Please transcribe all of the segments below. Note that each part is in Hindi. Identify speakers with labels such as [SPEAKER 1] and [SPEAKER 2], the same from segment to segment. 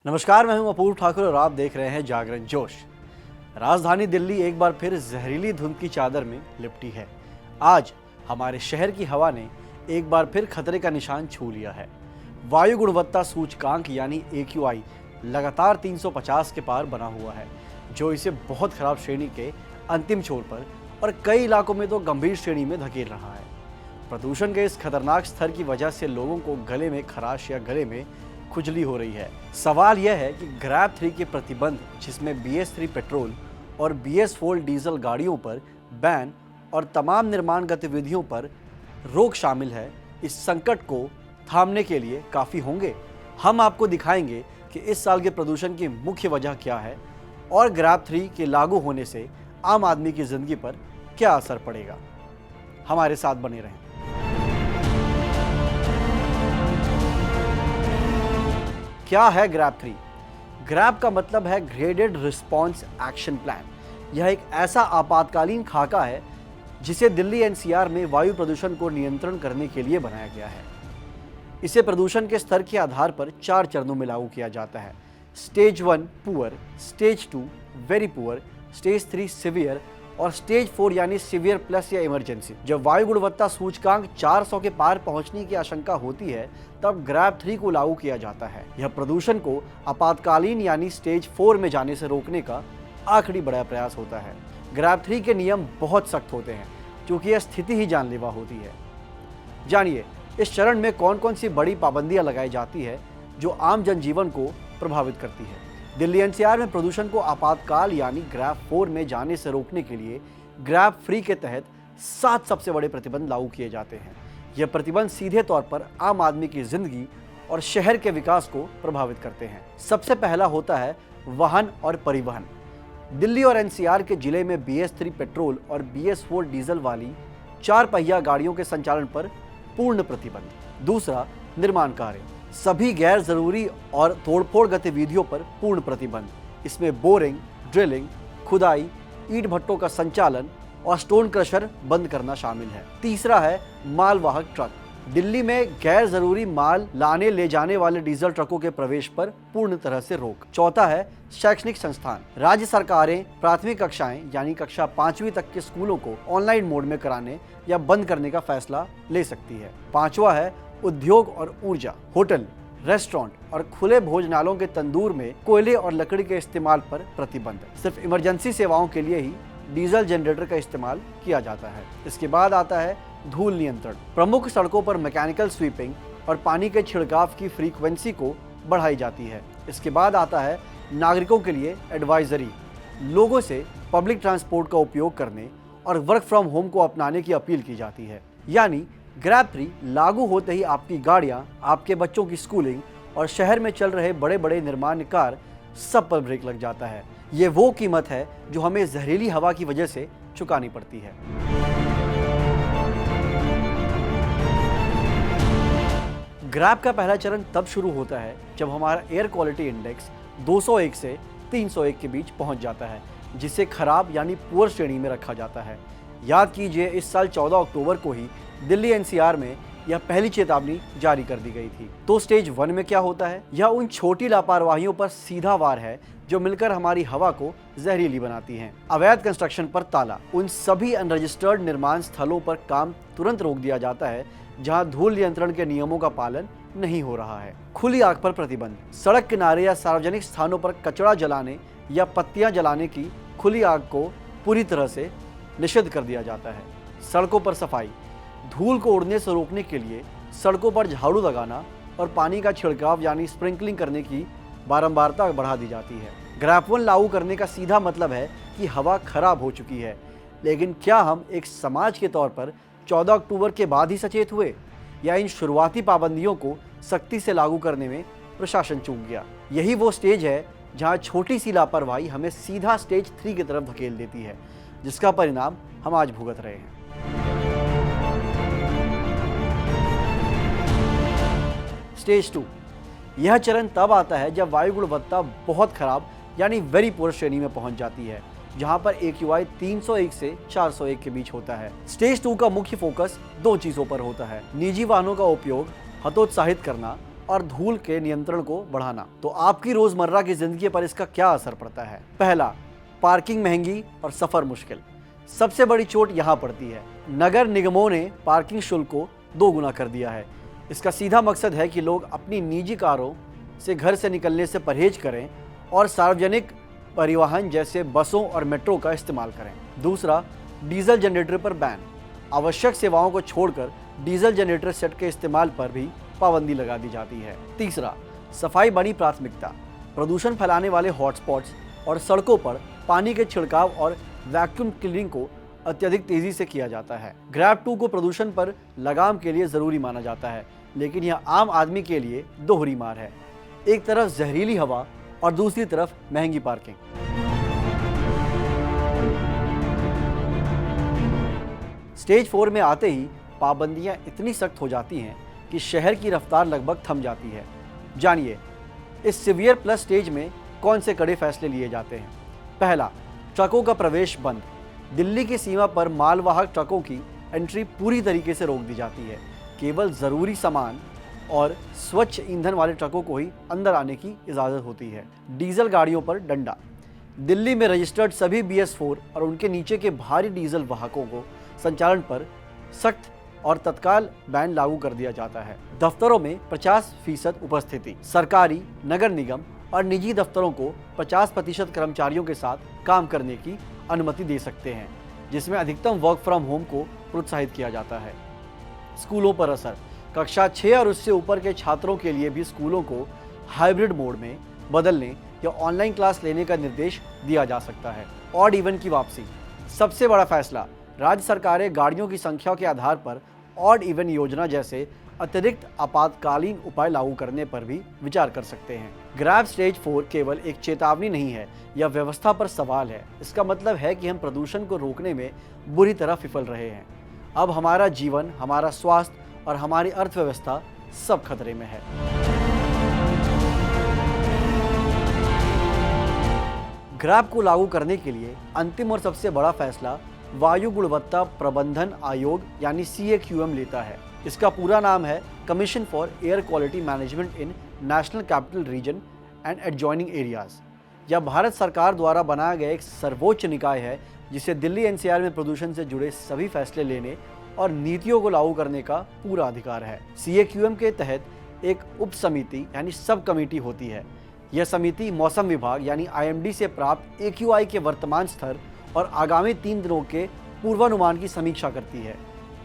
[SPEAKER 1] नमस्कार, मैं हूं अपूर्व ठाकुर और आप देख रहे हैं जागरण जोश। राजधानी दिल्ली एक बार फिर जहरीली धुंध की चादर में लिपटी है। आज हमारे शहर की हवा ने एक बार फिर खतरे का निशान छू लिया है। वायु गुणवत्ता सूचकांक यानी AQI लगातार 350 के पार बना हुआ है, जो इसे बहुत खराब श्रेणी के अंतिम छोर पर और कई इलाकों में तो गंभीर श्रेणी में धकेल रहा है। प्रदूषण के इस खतरनाक स्तर की वजह से लोगों को गले में खराश या गले में खुजली हो रही है। सवाल यह है कि ग्रैब 3 के प्रतिबंध, जिसमें BS3 पेट्रोल और BS4 डीजल गाड़ियों पर बैन और तमाम निर्माण गतिविधियों पर रोक शामिल है, इस संकट को थामने के लिए काफ़ी होंगे। हम आपको दिखाएंगे कि इस साल के प्रदूषण की मुख्य वजह क्या है और ग्रैब 3 के लागू होने से आम आदमी की ज़िंदगी पर क्या असर पड़ेगा। हमारे साथ बने रहें। क्या है ग्रैब 3? ग्रैब का मतलब है ग्रेडेड रिस्पॉन्स एक्शन प्लान। यह एक ऐसा आपातकालीन खाका है जिसे दिल्ली NCR में वायु प्रदूषण को नियंत्रण करने के लिए बनाया गया है। इसे प्रदूषण के स्तर के आधार पर 4 चरणों में लागू किया जाता है। Stage 1 poor, stage 2 very poor, stage 3 severe और स्टेज 4 यानी सिवियर प्लस या इमरजेंसी। जब वायु गुणवत्ता सूचकांक 400 के पार पहुंचने की आशंका होती है, तब ग्रैब 3 को लागू किया जाता है। यह प्रदूषण को आपातकालीन यानी स्टेज 4 में जाने से रोकने का आखिरी बड़ा प्रयास होता है। ग्रैब 3 के नियम बहुत सख्त होते हैं, क्योंकि यह स्थिति ही जानलेवा होती है। जानिए इस चरण में कौन कौन सी बड़ी पाबंदियां लगाई जाती है जो आम जनजीवन को प्रभावित करती है। दिल्ली NCR में प्रदूषण को आपातकाल यानी ग्रैब 4 में जाने से रोकने के लिए ग्रैब 3 के तहत 7 सबसे बड़े प्रतिबंध लागू किए जाते हैं। यह प्रतिबंध सीधे तौर पर आम आदमी की जिंदगी और शहर के विकास को प्रभावित करते हैं। सबसे पहला होता है वाहन और परिवहन। दिल्ली और NCR के जिले में BS3 पेट्रोल और BS4 डीजल वाली 4 पहिया गाड़ियों के संचालन पर पूर्ण प्रतिबंध। दूसरा, निर्माण कार्य। सभी गैर जरूरी और तोड़फोड़ गतिविधियों पर पूर्ण प्रतिबंध। इसमें बोरिंग, ड्रिलिंग, खुदाई, ईंट भट्टों का संचालन और स्टोन क्रशर बंद करना शामिल है। तीसरा है मालवाहक ट्रक। दिल्ली में गैर जरूरी माल लाने ले जाने वाले डीजल ट्रकों के प्रवेश पर पूर्ण तरह से रोक। चौथा है शैक्षणिक संस्थान। राज्य सरकारें प्राथमिक कक्षाएं यानी कक्षा 5वीं तक के स्कूलों को ऑनलाइन मोड में कराने या बंद करने का फैसला ले सकती है। पांचवा है उद्योग और ऊर्जा। होटल, रेस्टोरेंट और खुले भोजनालयों के तंदूर में कोयले और लकड़ी के इस्तेमाल पर प्रतिबंध। सिर्फ इमरजेंसी सेवाओं के लिए ही डीजल जनरेटर का इस्तेमाल किया जाता है। इसके बाद आता है धूल नियंत्रण। प्रमुख सड़कों पर मैकेनिकल स्वीपिंग और पानी के छिड़काव की फ्रीक्वेंसी को बढ़ाई जाती है। इसके बाद आता है नागरिकों के लिए एडवाइजरी। लोगों से पब्लिक ट्रांसपोर्ट का उपयोग करने और वर्क फ्रॉम होम को अपनाने की अपील की जाती है। यानी ग्रैब 3 लागू होते ही आपकी गाड़ियां, आपके बच्चों की स्कूलिंग और शहर में चल रहे बड़े बड़े निर्माण कार्य सब पर ब्रेक लग जाता है। ये वो कीमत है जो हमें जहरीली हवा की वजह से चुकानी पड़ती है। ग्रैब का पहला चरण तब शुरू होता है जब हमारा एयर क्वालिटी इंडेक्स 201 से 301 के बीच पहुंच जाता है, जिसे खराब यानी पुअर श्रेणी में रखा जाता है। याद कीजिए, इस साल 14 अक्टूबर को ही दिल्ली NCR में यह पहली चेतावनी जारी कर दी गई थी। तो स्टेज 1 में क्या होता है? यह उन छोटी लापरवाहियों पर सीधा वार है जो मिलकर हमारी हवा को जहरीली बनाती हैं। अवैध कंस्ट्रक्शन पर ताला। उन सभी अनरजिस्टर्ड निर्माण स्थलों पर काम तुरंत रोक दिया जाता है जहां धूल नियंत्रण के नियमों का पालन नहीं हो रहा है। खुली आग पर प्रतिबंध। सड़क किनारे या सार्वजनिक स्थानों पर कचरा जलाने या पत्तियां जलाने की खुली आग को पूरी तरह से निषिद्ध कर दिया जाता है। सड़कों पर सफाई। धूल को उड़ने से रोकने के लिए सड़कों पर झाड़ू लगाना और पानी का छिड़काव यानी स्प्रिंकलिंग करने की बारंबारता बढ़ा दी जाती है। ग्रैब 1 लागू करने का सीधा मतलब है कि हवा खराब हो चुकी है, लेकिन क्या हम एक समाज के तौर पर 14 अक्टूबर के बाद ही सचेत हुए, या इन शुरुआती पाबंदियों को सख्ती से लागू करने में प्रशासन चूक गया? यही वो स्टेज है जहां छोटी सी लापरवाही हमें सीधा स्टेज 3 की तरफ धकेल देती है, जिसका परिणाम हम आज भुगत रहे हैं। स्टेज 2। यह चरण तब आता है जब वायु गुणवत्ता बहुत खराब यानी वेरी पुअर श्रेणी में पहुंच जाती है, जहां पर AQI 301 से 401 के बीच होता है। स्टेज 2 का मुख्य फोकस 2 चीजों पर होता है: निजी वाहनों का उपयोग हतोत्साहित करना और धूल के नियंत्रण को बढ़ाना। तो आपकी रोजमर्रा की जिंदगी पर इसका क्या असर पड़ता है? पहला, पार्किंग महंगी और सफर मुश्किल। सबसे बड़ी चोट यहाँ पड़ती है। नगर निगमों ने पार्किंग शुल्क को 2 गुना कर दिया है। इसका सीधा मकसद है कि लोग अपनी निजी कारों से घर से निकलने से परहेज करें और सार्वजनिक परिवहन जैसे बसों और मेट्रो का इस्तेमाल करें। दूसरा, डीजल जनरेटर पर बैन। आवश्यक सेवाओं को छोड़कर डीजल जनरेटर सेट के इस्तेमाल पर भी पाबंदी लगा दी जाती है। तीसरा, सफाई बड़ी प्राथमिकता। प्रदूषण फैलाने वाले हॉटस्पॉट्स और सड़कों पर पानी के छिड़काव और वैक्यूम क्लीनिंग को अत्यधिक तेजी से किया जाता है। ग्रैब 2 को प्रदूषण पर लगाम के लिए जरूरी माना जाता है, लेकिन यह आम आदमी के लिए दोहरी मार है। एक तरफ जहरीली हवा और दूसरी तरफ महंगी पार्किंग। स्टेज 4 में आते ही पाबंदियां इतनी सख्त हो जाती हैं कि शहर की रफ्तार लगभग थम जाती है। जानिए इस सीवियर प्लस स्टेज में कौन से कड़े फैसले लिए जाते हैं। पहला, ट्रकों का प्रवेश बंद। दिल्ली की सीमा पर मालवाहक ट्रकों की एंट्री पूरी तरीके से रोक दी जाती है। केवल ज़रूरी सामान और स्वच्छ ईंधन वाले ट्रकों को ही अंदर आने की इजाज़त होती है। डीजल गाड़ियों पर डंडा। दिल्ली में रजिस्टर्ड सभी BS4 और उनके नीचे के भारी डीजल वाहकों को संचालन पर सख्त और तत्काल बैन लागू कर दिया जाता है। दफ्तरों में 50% उपस्थिति। सरकारी, नगर निगम और निजी दफ्तरों को 50% कर्मचारियों के साथ काम करने की अनुमति दे सकते हैं, जिसमें अधिकतम वर्क फ्रॉम होम को प्रोत्साहित किया जाता है। स्कूलों पर असर। कक्षा 6 और उससे ऊपर के छात्रों के लिए भी स्कूलों को हाइब्रिड मोड में बदलने या ऑनलाइन क्लास लेने का निर्देश दिया जा सकता है। ऑड इवन की वापसी। सबसे बड़ा फैसला, राज्य सरकारें गाड़ियों की संख्या के आधार पर ऑड इवन योजना जैसे अतिरिक्त आपातकालीन उपाय लागू करने पर भी विचार कर सकते हैं। ग्रैब स्टेज 4 केवल एक चेतावनी नहीं है, यह व्यवस्था पर सवाल है। इसका मतलब है कि हम प्रदूषण को रोकने में बुरी तरह विफल रहे हैं। अब हमारा जीवन, हमारा स्वास्थ्य और हमारी अर्थव्यवस्था सब खतरे में है। ग्रैब को लागू करने के लिए अंतिम और सबसे बड़ा फैसला वायु गुणवत्ता प्रबंधन आयोग यानी CAQM लेता है। इसका पूरा नाम है commission for air quality management in national capital region and adjoining areas. यह भारत सरकार द्वारा बनाया गया एक सर्वोच्च निकाय है, जिसे दिल्ली NCR में प्रदूषण से जुड़े सभी फैसले लेने और नीतियों को लागू करने का पूरा अधिकार है। CAQM के तहत एक उप समिति यानी सब कमेटी होती है। यह समिति मौसम विभाग यानी IMD से प्राप्त AQI के वर्तमान स्तर और आगामी 3 दिनों के पूर्वानुमान की समीक्षा करती है।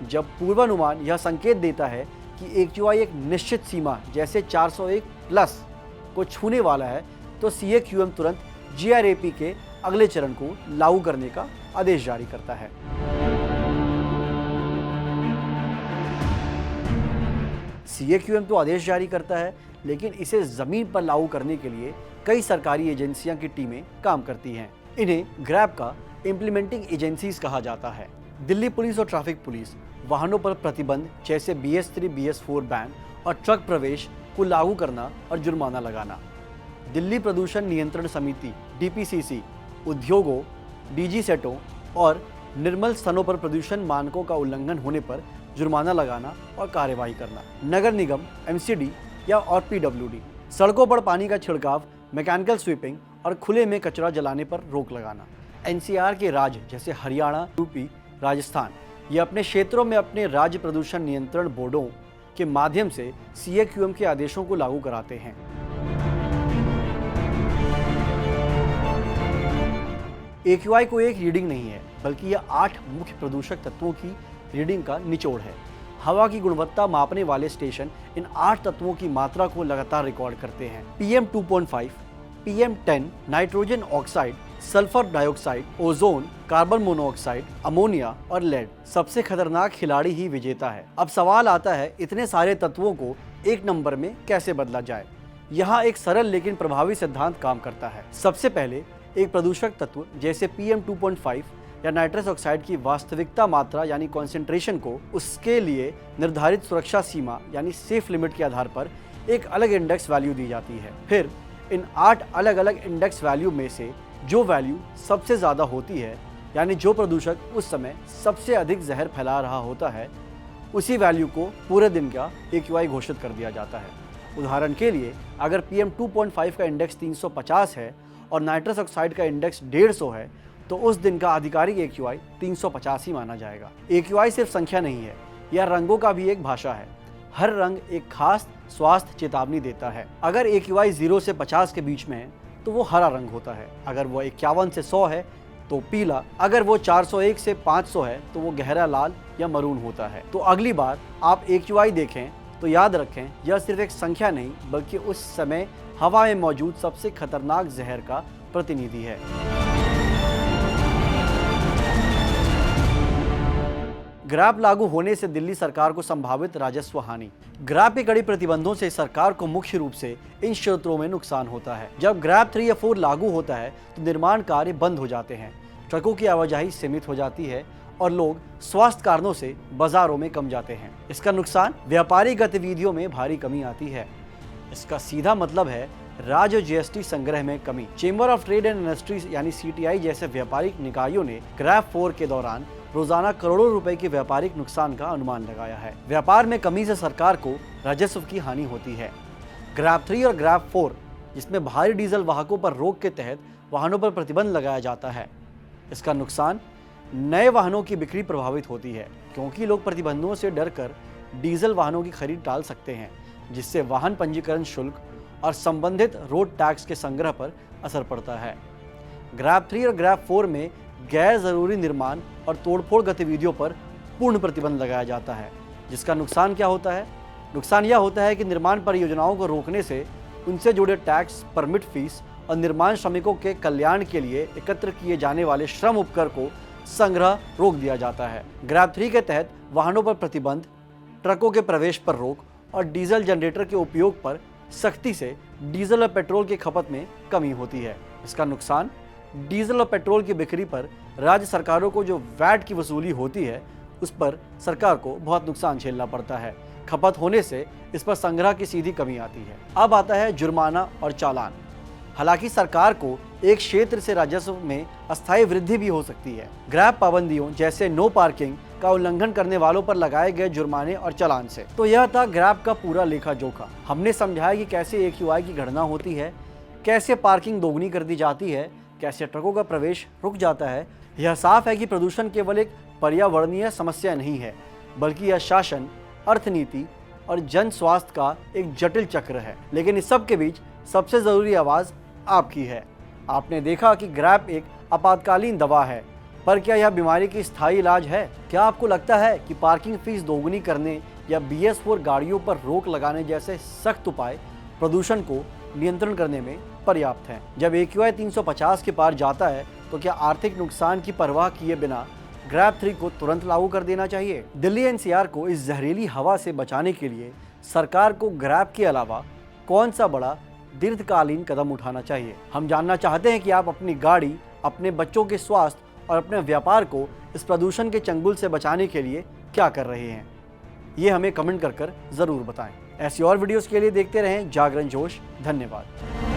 [SPEAKER 1] जब पूर्वानुमान यह संकेत देता है कि AQI एक निश्चित सीमा जैसे 401 प्लस को छूने वाला है, तो CAQM तुरंत GRAP के अगले चरण को लागू करने का आदेश जारी करता है। CAQM तो आदेश जारी करता है, लेकिन इसे जमीन पर लागू करने के लिए कई सरकारी एजेंसियां की टीमें काम करती हैं। इन्हें ग्रैब का इम्प्लीमेंटिंग एजेंसीज कहा जाता है। दिल्ली पुलिस और ट्रैफिक पुलिस वाहनों पर प्रतिबंध जैसे BS3, BS4 बैन और ट्रक प्रवेश को लागू करना और जुर्माना लगाना। दिल्ली प्रदूषण नियंत्रण समिति DPCC उद्योगों, DG सेटों और निर्मल स्थानों पर प्रदूषण मानकों का उल्लंघन होने पर जुर्माना लगाना और कार्यवाही करना। नगर निगम MCD या और PWD सड़कों पर पानी का छिड़काव, मैकेनिकल स्वीपिंग और खुले में कचरा जलाने पर रोक लगाना। NCR के राज्य जैसे हरियाणा, UP, राजस्थान ये अपने क्षेत्रों में अपने राज्य प्रदूषण नियंत्रण बोर्डों के माध्यम से CAQM के आदेशों को लागू कराते हैं। AQI को एक रीडिंग नहीं है, बल्कि यह 8 मुख्य प्रदूषक तत्वों की रीडिंग का निचोड़ है। हवा की गुणवत्ता मापने वाले स्टेशन इन 8 तत्वों की मात्रा को लगातार रिकॉर्ड करते हैं। PM 2.5, PM 10, nitrogen oxide, sulphur dioxide, ozone, carbon monoxide, ammonia और लेड। सबसे खतरनाक खिलाड़ी ही विजेता है। अब सवाल आता है, इतने सारे तत्वों को एक नंबर में कैसे बदला जाए? यहाँ एक सरल लेकिन प्रभावी सिद्धांत काम करता है। सबसे पहले एक प्रदूषक तत्व जैसे PM 2.5 या नाइट्रस ऑक्साइड की वास्तविकता मात्रा यानी कॉन्सेंट्रेशन को उसके लिए निर्धारित सुरक्षा सीमा यानी सेफ लिमिट के आधार पर एक अलग इंडेक्स वैल्यू दी जाती है। फिर इन 8 अलग अलग इंडेक्स वैल्यू में से जो वैल्यू सबसे ज़्यादा होती है, यानी जो प्रदूषक उस समय सबसे अधिक जहर फैला रहा होता है, उसी वैल्यू को पूरे दिन का AQI घोषित कर दिया जाता है। उदाहरण के लिए अगर PM 2.5 का इंडेक्स 350 है और नाइट्रस ऑक्साइड का इंडेक्स 150 है तो उस दिन का आधिकारिक AQI 350 ही माना जाएगा। AQI सिर्फ संख्या नहीं है, यह रंगों का भी एक भाषा है। हर रंग एक खास स्वास्थ्य चेतावनी देता है। अगर AQI 0 से 50 के बीच में है तो वो हरा रंग होता है, अगर वो 51 से 100 है तो पीला, अगर वो 401 से 500 है तो वो गहरा लाल या मरून होता है। तो अगली बार आप AQI देखें तो याद रखें, यह सिर्फ एक संख्या नहीं बल्कि उस समय हवा में मौजूद सबसे खतरनाक जहर का प्रतिनिधि है। ग्रैप लागू होने से दिल्ली सरकार को संभावित राजस्व हानि। ग्रैप के कड़ी प्रतिबंधों से सरकार को मुख्य रूप से इन क्षेत्रों में नुकसान होता है। जब ग्रैप 3 या 4 लागू होता है तो निर्माण कार्य बंद हो जाते हैं, ट्रकों की आवाजाही सीमित हो जाती है और लोग स्वास्थ्य कारणों से बाजारों में कम जाते हैं। इसका नुकसान व्यापारिक गतिविधियों में भारी कमी आती है। इसका सीधा मतलब है राज्य GST संग्रह में कमी। Chamber of trade and industries यानी CTI जैसे व्यापारिक निकायों ने ग्रैप 4 के दौरान रोजाना करोड़ों रुपए के व्यापारिक नुकसान का अनुमान लगाया है। व्यापार में कमी से सरकार को राजस्व की हानि होती है। ग्रैप 3 और ग्रैप 4 जिसमें भारी डीजल वाहकों पर रोक के तहत वाहनों पर प्रतिबंध लगाया जाता है। इसका नुकसान नए वाहनों की बिक्री प्रभावित होती है, क्योंकि लोग प्रतिबंधों से डरकर डीजल वाहनों की खरीद टाल सकते हैं, जिससे वाहन पंजीकरण शुल्क और संबंधित रोड टैक्स के संग्रह पर असर पड़ता है। ग्रैप 3 और ग्रैप 4 में गैर जरूरी निर्माण और तोड़फोड़ गतिविधियों पर पूर्ण प्रतिबंध लगाया जाता है, जिसका नुकसान क्या होता है? नुकसान यह होता है कि निर्माण परियोजनाओं को रोकने से उनसे जुड़े टैक्स, परमिट फीस और निर्माण श्रमिकों के कल्याण के लिए एकत्र किए जाने वाले श्रम उपकर को संग्रह रोक दिया जाता है। ग्रैप 3 के तहत वाहनों पर प्रतिबंध, ट्रकों के प्रवेश पर रोक और डीजल जनरेटर के उपयोग पर सख्ती से डीजल और पेट्रोल की खपत में कमी होती है। इसका नुकसान डीजल और पेट्रोल की बिक्री पर राज्य सरकारों को जो वैट की वसूली होती है उस पर सरकार को बहुत नुकसान झेलना पड़ता है। खपत होने से इस पर संग्रह की सीधी कमी आती है। अब आता है जुर्माना और चालान। हालांकि सरकार को एक क्षेत्र से राजस्व में अस्थायी वृद्धि भी हो सकती है। ग्रैप पाबंदियों जैसे नो पार्किंग का उल्लंघन करने वालों पर लगाए गए जुर्माने और चालान से। तो यह था ग्रैप का पूरा लेखा जोखा। हमने समझाया कि कैसे AQI की गणना होती है, कैसे पार्किंग दोगुनी कर दी जाती है, कैसे ट्रकों का प्रवेश रुक जाता है। यह साफ है कि प्रदूषण केवल एक पर्यावरणीय समस्या नहीं है, बल्कि यह शासन, अर्थनीति और जन स्वास्थ्य का एक जटिल चक्र है। लेकिन इस सब के बीच सबसे जरूरी आवाज़ आपकी है। आपने देखा कि ग्रैप एक आपातकालीन दवा है, पर क्या यह बीमारी की स्थायी इलाज है? क्या आपको लगता है कि पार्किंग फीस दोगुनी करने या BS4 गाड़ियों पर रोक लगाने जैसे सख्त उपाय प्रदूषण को नियंत्रण करने में पर्याप्त हैं? जब AQI 350 के पार जाता है तो क्या आर्थिक नुकसान की परवाह किए बिना ग्रैप 3 को तुरंत लागू कर देना चाहिए? दिल्ली NCR को इस जहरीली हवा से बचाने के लिए सरकार को ग्रैप के अलावा कौन सा बड़ा दीर्घकालीन कदम उठाना चाहिए? हम जानना चाहते हैं कि आप अपनी गाड़ी, अपने बच्चों के स्वास्थ्य और अपने व्यापार को इस प्रदूषण के चंगुल से बचाने के लिए क्या कर रहे हैं। ये हमें कमेंट कर जरूर बताएं। ऐसी और वीडियोस के लिए देखते रहें जागरण जोश। धन्यवाद।